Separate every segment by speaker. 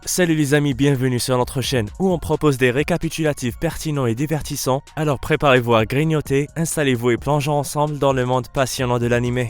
Speaker 1: Salut les amis, bienvenue sur notre chaîne où on propose des récapitulatifs pertinents et divertissants. Alors préparez-vous à grignoter, installez-vous et plongeons ensemble dans le monde passionnant de l'anime.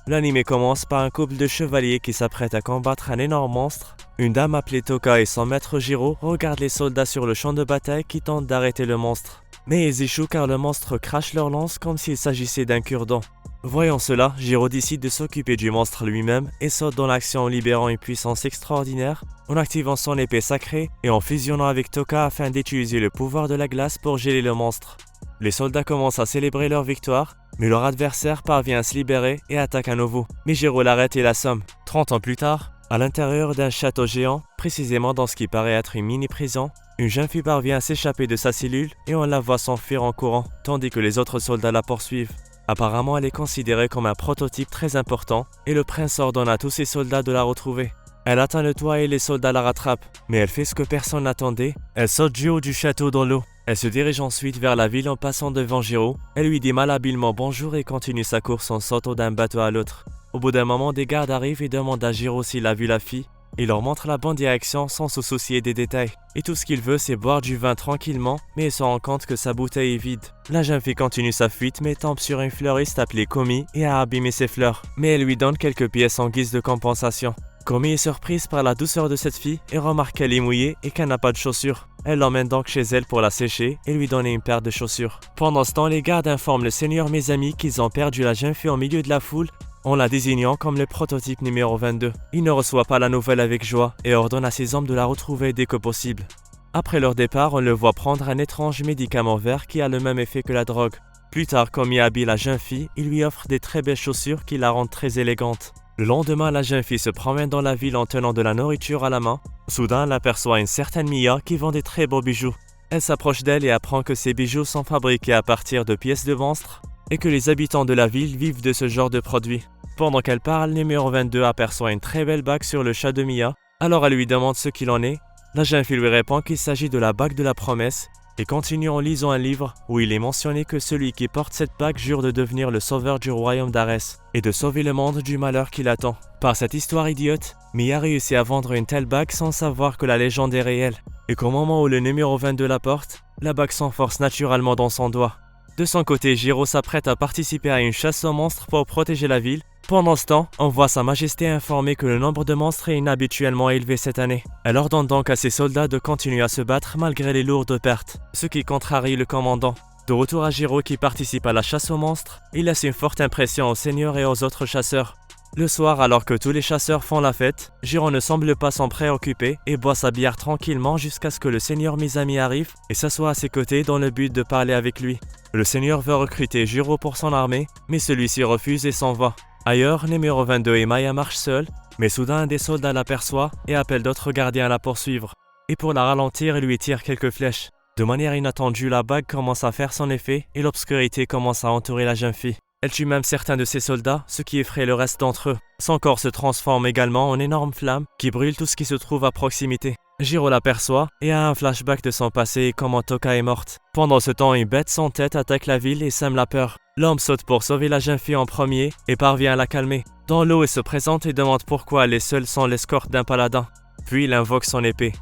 Speaker 1: L'anime commence par un couple de chevaliers qui s'apprêtent à combattre un énorme monstre. Une dame appelée Toka et son maître Jiro regardent les soldats sur le champ de bataille qui tentent d'arrêter le monstre. Mais ils échouent car le monstre crache leur lance comme s'il s'agissait d'un cure-dent. Voyant cela, Jiro décide de s'occuper du monstre lui-même et saute dans l'action en libérant une puissance extraordinaire, en activant son épée sacrée et en fusionnant avec Toka afin d'utiliser le pouvoir de la glace pour geler le monstre. Les soldats commencent à célébrer leur victoire, mais leur adversaire parvient à se libérer et attaque à nouveau. Mais Jiro l'arrête et l'assomme. 30 ans plus tard, à l'intérieur d'un château géant, précisément dans ce qui paraît être une mini-prison, une jeune fille parvient à s'échapper de sa cellule et on la voit s'enfuir en courant, tandis que les autres soldats la poursuivent. Apparemment, elle est considérée comme un prototype très important et le prince ordonne à tous ses soldats de la retrouver. Elle atteint le toit et les soldats la rattrapent, mais elle fait ce que personne n'attendait, elle saute du haut du château dans l'eau. Elle se dirige ensuite vers la ville en passant devant Jiro, elle lui dit malhabilement bonjour et continue sa course en sautant d'un bateau à l'autre. Au bout d'un moment, des gardes arrivent et demandent à Jiro s'il a vu la fille. Il leur montre la bonne direction sans se soucier des détails. Et tout ce qu'il veut, c'est boire du vin tranquillement, mais il se rend compte que sa bouteille est vide. La jeune fille continue sa fuite, mais tombe sur une fleuriste appelée Komi et a abîmé ses fleurs. Mais elle lui donne quelques pièces en guise de compensation. Komi est surprise par la douceur de cette fille et remarque qu'elle est mouillée et qu'elle n'a pas de chaussures. Elle l'emmène donc chez elle pour la sécher et lui donner une paire de chaussures. Pendant ce temps, les gardes informent le seigneur Mesami qu'ils ont perdu la jeune fille au milieu de la foule, en la désignant comme le prototype numéro 22. Il ne reçoit pas la nouvelle avec joie et ordonne à ses hommes de la retrouver dès que possible. Après leur départ, on le voit prendre un étrange médicament vert qui a le même effet que la drogue. Plus tard, comme il habille la jeune fille, il lui offre des très belles chaussures qui la rendent très élégante. Le lendemain, la jeune fille se promène dans la ville en tenant de la nourriture à la main. Soudain, elle aperçoit une certaine Mia qui vend des très beaux bijoux. Elle s'approche d'elle et apprend que ces bijoux sont fabriqués à partir de pièces de monstres et que les habitants de la ville vivent de ce genre de produits. Pendant qu'elle parle, numéro 22 aperçoit une très belle bague sur le chat de Mia. Alors elle lui demande ce qu'il en est. La jeune fille lui répond qu'il s'agit de la bague de la promesse et continue en lisant un livre où il est mentionné que celui qui porte cette bague jure de devenir le sauveur du royaume d'Arès et de sauver le monde du malheur qui l'attend. Par cette histoire idiote, Mia réussit à vendre une telle bague sans savoir que la légende est réelle et qu'au moment où le numéro 22 la porte, la bague s'enforce naturellement dans son doigt. De son côté, Jiro s'apprête à participer à une chasse aux monstres pour protéger la ville. Pendant ce temps, on voit Sa Majesté informer que le nombre de monstres est inhabituellement élevé cette année. Elle ordonne donc à ses soldats de continuer à se battre malgré les lourdes pertes, ce qui contrarie le commandant. De retour à Jiro qui participe à la chasse aux monstres, il laisse une forte impression au seigneur et aux autres chasseurs. Le soir, alors que tous les chasseurs font la fête, Jiro ne semble pas s'en préoccuper et boit sa bière tranquillement jusqu'à ce que le seigneur Mesami arrive et s'assoit à ses côtés dans le but de parler avec lui. Le seigneur veut recruter Jiro pour son armée, mais celui-ci refuse et s'en va. Ailleurs, numéro 22 et Maya marchent seuls, mais soudain un des soldats l'aperçoit et appelle d'autres gardiens à la poursuivre. Et pour la ralentir, il lui tire quelques flèches. De manière inattendue, la bague commence à faire son effet et l'obscurité commence à entourer la jeune fille. Elle tue même certains de ses soldats, ce qui effraie le reste d'entre eux. Son corps se transforme également en énorme flamme qui brûle tout ce qui se trouve à proximité. Jiro l'aperçoit et a un flashback de son passé et comment Toka est morte. Pendant ce temps, une bête sans tête attaque la ville et sème la peur. L'homme saute pour sauver la jeune fille en premier et parvient à la calmer. Dans l'eau, il se présente et demande pourquoi elle est seule sans l'escorte d'un paladin. Puis il invoque son épée.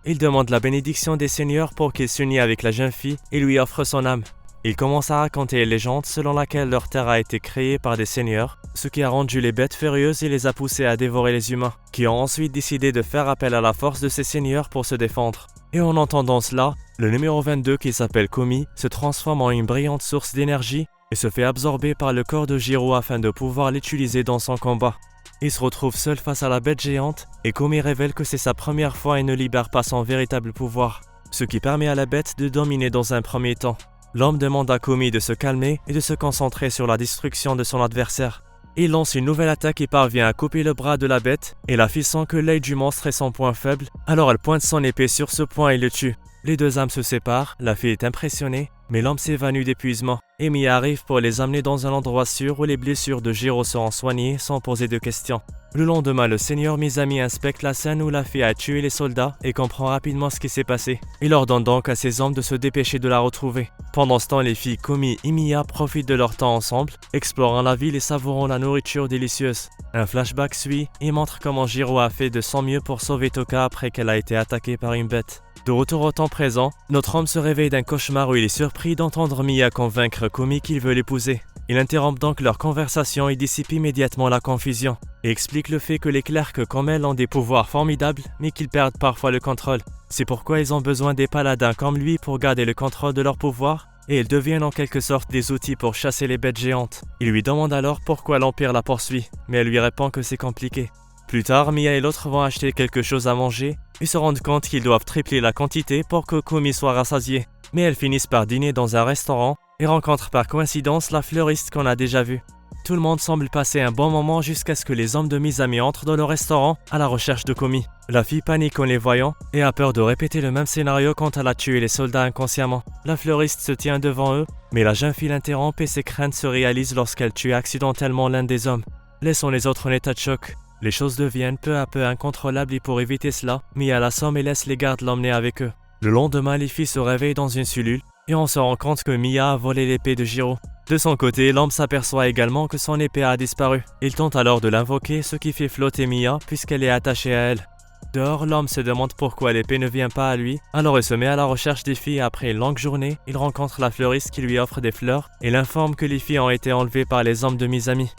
Speaker 1: Il demande la bénédiction des seigneurs pour qu'il s'unisse avec la jeune fille et lui offre son âme. Il commence à raconter une légende selon laquelle leur terre a été créée par des seigneurs, ce qui a rendu les bêtes furieuses et les a poussées à dévorer les humains, qui ont ensuite décidé de faire appel à la force de ces seigneurs pour se défendre. Et en entendant cela, le numéro 22 qui s'appelle Komi se transforme en une brillante source d'énergie et se fait absorber par le corps de Jiro afin de pouvoir l'utiliser dans son combat. Il se retrouve seul face à la bête géante et Komi révèle que c'est sa première fois et ne libère pas son véritable pouvoir, ce qui permet à la bête de dominer dans un premier temps. L'homme demande à Komi de se calmer et de se concentrer sur la destruction de son adversaire. Il lance une nouvelle attaque et parvient à couper le bras de la bête et la fille sent que l'œil du monstre est son point faible, alors elle pointe son épée sur ce point et le tue. Les deux âmes se séparent, la fille est impressionnée Mais l'homme s'évanouit d'épuisement, et Mia arrive pour les amener dans un endroit sûr où les blessures de Jiro seront soignées sans poser de questions. Le lendemain, le seigneur Mizami inspecte la scène où la fille a tué les soldats et comprend rapidement ce qui s'est passé. Il ordonne donc à ses hommes de se dépêcher de la retrouver. Pendant ce temps, les filles Komi et Mia profitent de leur temps ensemble, explorant la ville et savourant la nourriture délicieuse. Un flashback suit et montre comment Jiro a fait de son mieux pour sauver Toka après qu'elle a été attaquée par une bête. De retour au temps présent, notre homme se réveille d'un cauchemar où il est surpris d'entendre Mia convaincre Komi qu'il veut l'épouser. Il interrompt donc leur conversation et dissipe immédiatement la confusion, et explique le fait que les clercs comme elle ont des pouvoirs formidables, mais qu'ils perdent parfois le contrôle. C'est pourquoi ils ont besoin des paladins comme lui pour garder le contrôle de leur pouvoir, et ils deviennent en quelque sorte des outils pour chasser les bêtes géantes. Il lui demande alors pourquoi l'Empire la poursuit, mais elle lui répond que c'est compliqué. Plus tard, Mia et l'autre vont acheter quelque chose à manger et se rendent compte qu'ils doivent tripler la quantité pour que Komi soit rassasiée. Mais elles finissent par dîner dans un restaurant et rencontrent par coïncidence la fleuriste qu'on a déjà vue. Tout le monde semble passer un bon moment jusqu'à ce que les hommes de Mizami entrent dans le restaurant à la recherche de Komi. La fille panique en les voyant et a peur de répéter le même scénario quand elle a tué les soldats inconsciemment. La fleuriste se tient devant eux, mais la jeune fille l'interrompt et ses craintes se réalisent lorsqu'elle tue accidentellement l'un des hommes, laissant les autres en état de choc. Les choses deviennent peu à peu incontrôlables et pour éviter cela, Mia l'assomme et laisse les gardes l'emmener avec eux. Le lendemain, les filles se réveillent dans une cellule et on se rend compte que Mia a volé l'épée de Jiro. De son côté, l'homme s'aperçoit également que son épée a disparu. Il tente alors de l'invoquer, ce qui fait flotter Mia puisqu'elle est attachée à elle. Dehors, l'homme se demande pourquoi l'épée ne vient pas à lui, alors il se met à la recherche des filles et après une longue journée, il rencontre la fleuriste qui lui offre des fleurs et l'informe que les filles ont été enlevées par les hommes de Mizami.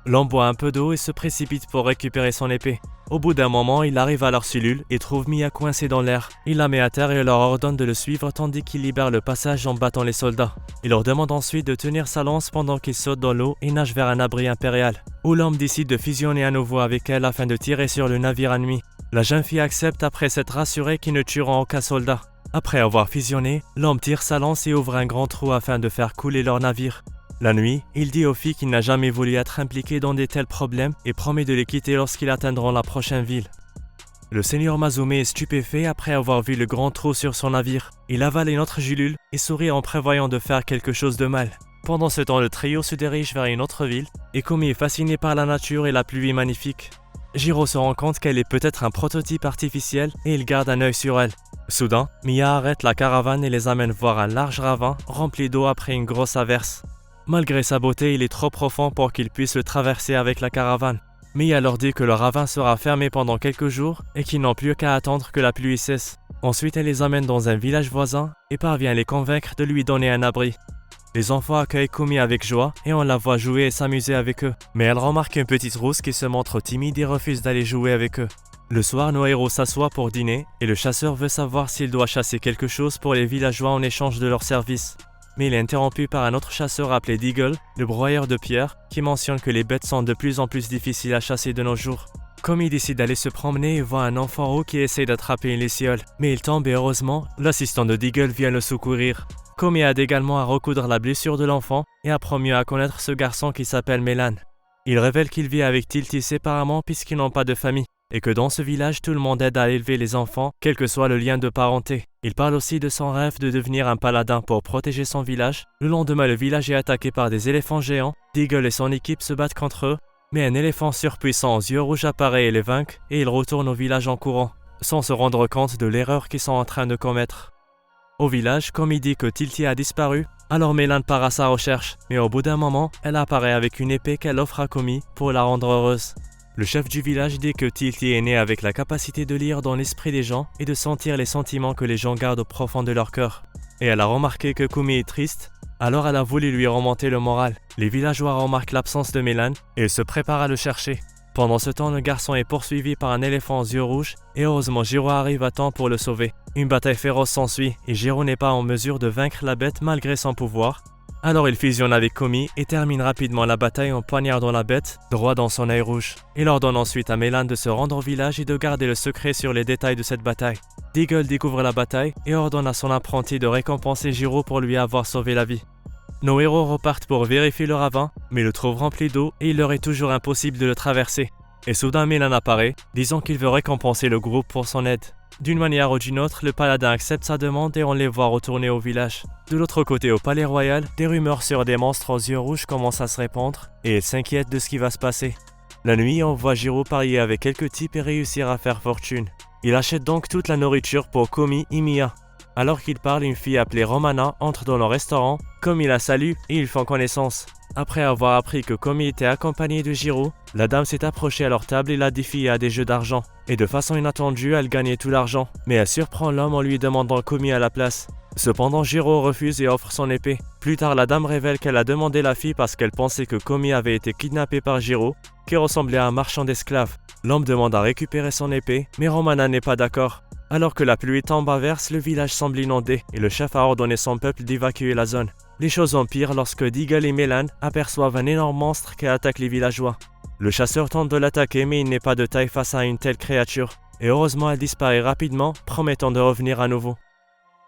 Speaker 1: L'homme boit un peu d'eau et se précipite pour récupérer son épée. Au bout d'un moment, il arrive à leur cellule et trouve Mia coincée dans l'air. Il la met à terre et leur ordonne de le suivre tandis qu'il libère le passage en battant les soldats. Il leur demande ensuite de tenir sa lance pendant qu'il saute dans l'eau et nage vers un abri impérial, où l'homme décide de fusionner à nouveau avec elle afin de tirer sur le navire à nuit. La jeune fille accepte après s'être rassurée qu'ils ne tueront aucun soldat. Après avoir fusionné, l'homme tire sa lance et ouvre un grand trou afin de faire couler leur navire. La nuit, il dit aux filles qu'il n'a jamais voulu être impliqué dans de tels problèmes et promet de les quitter lorsqu'ils atteindront la prochaine ville. Le seigneur Mazume est stupéfait après avoir vu le grand trou sur son navire. Il avale une autre gélule et sourit en prévoyant de faire quelque chose de mal. Pendant ce temps, le trio se dirige vers une autre ville et Komi est fasciné par la nature et la pluie magnifique. Jiro se rend compte qu'elle est peut-être un prototype artificiel et il garde un œil sur elle. Soudain, Mia arrête la caravane et les amène voir un large ravin rempli d'eau après une grosse averse. Malgré sa beauté, il est trop profond pour qu'ils puissent le traverser avec la caravane. Mia leur dit que le ravin sera fermé pendant quelques jours et qu'ils n'ont plus qu'à attendre que la pluie cesse. Ensuite, elle les amène dans un village voisin et parvient à les convaincre de lui donner un abri. Les enfants accueillent Komi avec joie et on la voit jouer et s'amuser avec eux. Mais elle remarque une petite rousse qui se montre timide et refuse d'aller jouer avec eux. Le soir, nos héros s'assoient pour dîner et le chasseur veut savoir s'il doit chasser quelque chose pour les villageois en échange de leurs services. Mais il est interrompu par un autre chasseur appelé Deagle, le broyeur de pierre, qui mentionne que les bêtes sont de plus en plus difficiles à chasser de nos jours. Komi décide d'aller se promener et voit un enfant roux qui essaie d'attraper une luciole. Mais il tombe et heureusement, l'assistant de Deagle vient le secourir. Komi aide également à recoudre la blessure de l'enfant et apprend mieux à connaître ce garçon qui s'appelle Melan. Il révèle qu'il vit avec Tilty séparément puisqu'ils n'ont pas de famille, et que dans ce village, tout le monde aide à élever les enfants, quel que soit le lien de parenté. Il parle aussi de son rêve de devenir un paladin pour protéger son village. Le lendemain, le village est attaqué par des éléphants géants. Deagle et son équipe se battent contre eux, mais un éléphant surpuissant aux yeux rouges apparaît et les vainc, et ils retournent au village en courant, sans se rendre compte de l'erreur qu'ils sont en train de commettre. Au village, Komi dit que Tilty a disparu, alors Melan part à sa recherche, mais au bout d'un moment, elle apparaît avec une épée qu'elle offre à Komi pour la rendre heureuse. Le chef du village dit que Tilty est né avec la capacité de lire dans l'esprit des gens et de sentir les sentiments que les gens gardent au profond de leur cœur. Et elle a remarqué que Komi est triste, alors elle a voulu lui remonter le moral. Les villageois remarquent l'absence de Melan et se préparent à le chercher. Pendant ce temps, le garçon est poursuivi par un éléphant aux yeux rouges et heureusement Jiro arrive à temps pour le sauver. Une bataille féroce s'ensuit et Jiro n'est pas en mesure de vaincre la bête malgré son pouvoir. Alors il fusionne avec Komi et termine rapidement la bataille en poignardant la bête droit dans son œil rouge. Il ordonne ensuite à Melan de se rendre au village et de garder le secret sur les détails de cette bataille. Deagle découvre la bataille et ordonne à son apprenti de récompenser Jiro pour lui avoir sauvé la vie. Nos héros repartent pour vérifier le ravin, mais le trouvent rempli d'eau et il leur est toujours impossible de le traverser. Et soudain Melan apparaît, disant qu'il veut récompenser le groupe pour son aide. D'une manière ou d'une autre, le paladin accepte sa demande et on les voit retourner au village. De l'autre côté, au palais royal, des rumeurs sur des monstres aux yeux rouges commencent à se répandre et il s'inquiète de ce qui va se passer. La nuit, on voit Jiro parier avec quelques types et réussir à faire fortune. Il achète donc toute la nourriture pour Komi et Mia. Alors qu'il parle, une fille appelée Romana entre dans le restaurant. Komi la salue et ils font connaissance. Après avoir appris que Komi était accompagnée de Jiro, la dame s'est approchée à leur table et l'a défiée à des jeux d'argent. Et de façon inattendue, elle gagnait tout l'argent. Mais elle surprend l'homme en lui demandant Komi à la place. Cependant, Jiro refuse et offre son épée. Plus tard, la dame révèle qu'elle a demandé la fille parce qu'elle pensait que Komi avait été kidnappé par Jiro, qui ressemblait à un marchand d'esclaves. L'homme demande à récupérer son épée, mais Romana n'est pas d'accord. Alors que la pluie tombe à verse, le village semble inondé et le chef a ordonné son peuple d'évacuer la zone. Les choses empirent lorsque Deagle et Melan aperçoivent un énorme monstre qui attaque les villageois. Le chasseur tente de l'attaquer mais il n'est pas de taille face à une telle créature. Et heureusement elle disparaît rapidement, promettant de revenir à nouveau.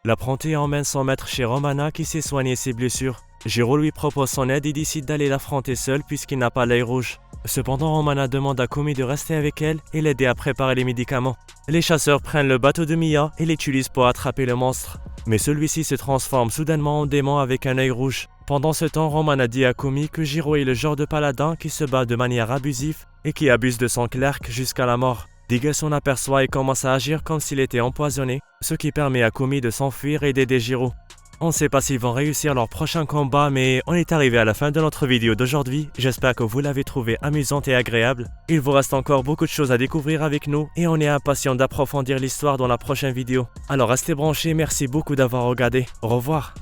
Speaker 1: L'apprenti emmène son maître chez Romana qui sait soigner ses blessures. Jiro lui propose son aide et décide d'aller l'affronter seul puisqu'il n'a pas l'œil rouge. Cependant, Romana demande à Komi de rester avec elle et l'aider à préparer les médicaments. Les chasseurs prennent le bateau de Mia et l'utilisent pour attraper le monstre. Mais celui-ci se transforme soudainement en démon avec un œil rouge. Pendant ce temps, Romana dit à Komi que Jiro est le genre de paladin qui se bat de manière abusive et qui abuse de son clerc jusqu'à la mort. Deagle s'en aperçoit et commence à agir comme s'il était empoisonné, ce qui permet à Komi de s'enfuir et d'aider Jiro. On ne sait pas s'ils vont réussir leur prochain combat, mais on est arrivé à la fin de notre vidéo d'aujourd'hui. J'espère que vous l'avez trouvée amusante et agréable. Il vous reste encore beaucoup de choses à découvrir avec nous et on est impatient d'approfondir l'histoire dans la prochaine vidéo. Alors restez branchés, merci beaucoup d'avoir regardé. Au revoir.